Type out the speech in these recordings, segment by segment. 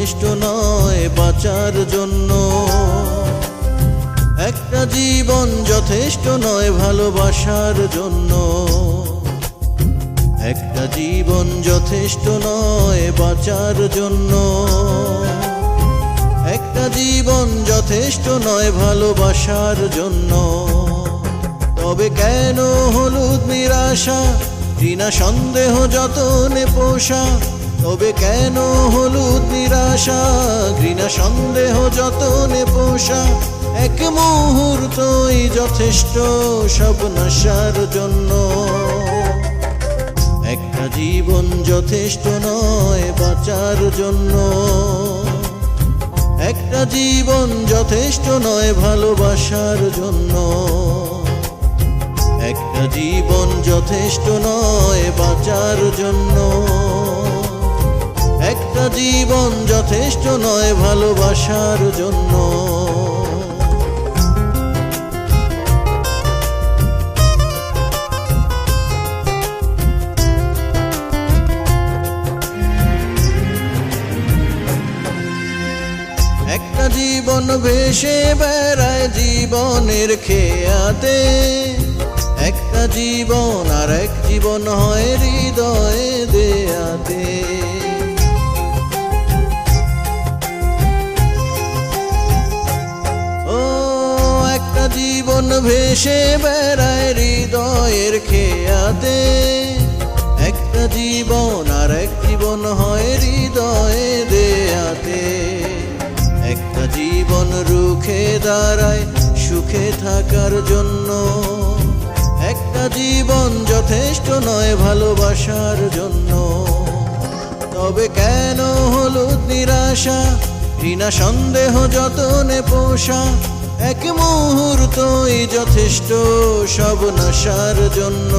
যথেষ্ট নয় বাঁচার জন্য, একটা জীবন যথেষ্ট নয় ভালোবাসার জন্য, একটা জীবন যথেষ্ট নয় বাঁচার জন্য, একটা জীবন যথেষ্ট নয় ভালোবাসার জন্য। তবে কেন হলুদ নিরাশা, ঘৃণা সন্দেহ যতনে পোষা? তবে কেন হলুদ নিরাশা, ঘৃণা সন্দেহ যতনে পোষা? এক মুহূর্তই যথেষ্ট সব নাশার জন্য, একটা জীবন যথেষ্ট নয় বাঁচার জন্য, একটা জীবন যথেষ্ট নয় ভালোবাসার জন্য, একটা জীবন যথেষ্ট নয় বাঁচার জন্য, একটা জীবন যথেষ্ট নয় ভালোবাসার জন্য। একটা জীবন ভেসে বেড়ায় জীবনের খেয়াতে, একটা জীবন আর এক জীবন হয় হৃদয়ে দেয়াতে। ও একটা জীবন ভেসে বেড়ায় হৃদয়ের খেয়াতে, একটা জীবন আর এক জীবন হয় হৃদয়ে দেয়াতে। একটা জীবন রুখে দাঁড়ায় সুখে থাকার জন্য, একটা জীবন যথেষ্ট নয় ভালোবাসার জন্য। তবে কেন হলুদ নিরাশা, ঘৃণা সন্দেহ যতনে পোষা? এক মুহূর্তই যথেষ্ট সব নাশার জন্য,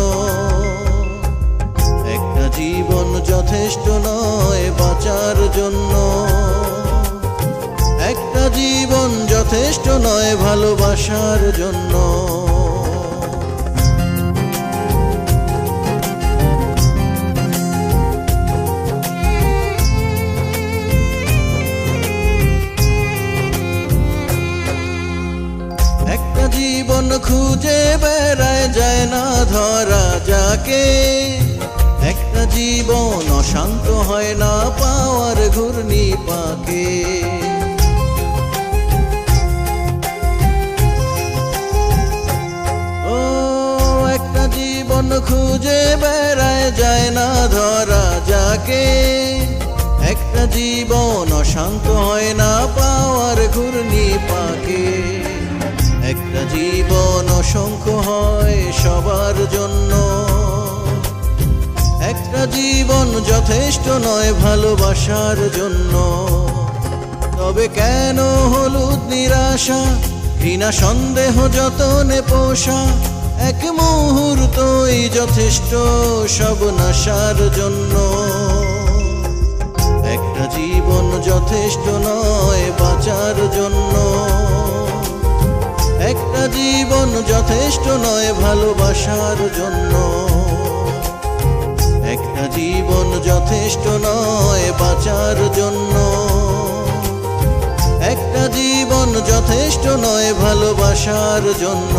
একটা জীবন যথেষ্ট নয় বাঁচার জন্য, একটা জীবন যথেষ্ট নয় ভালোবাসার জন্য। একটা জীবন খুঁজে বেড়ায় যায় না ধরা যাকে, একটা জীবন অশান্ত হয় না পাওয়ার ঘূর্ণি পাকে। একটা জীবন খুঁজে বেড়ায় যায় না ধরা যাকে, একটা জীবন অশান্ত হয় না পাওয়ার ঘূর্ণি পাকে। একটা জীবন অসংখ্য হয় সবার জন্য, একটা জীবন যথেষ্ট নয় ভালোবাসার জন্য। তবে কেন হলুদ নিরাশা, ঘৃণা সন্দেহ যতনে পোষা? এক মুহূর্তই যথেষ্ট সব নাশার জন্য, একটা জীবন যথেষ্ট নয় বাঁচার জন্য, একটা জীবন যথেষ্ট নয় ভালোবাসার জন্য, একটা জীবন যথেষ্ট নয় বাঁচার জন্য, একটা জীবন যথেষ্ট নয় ভালোবাসার জন্য।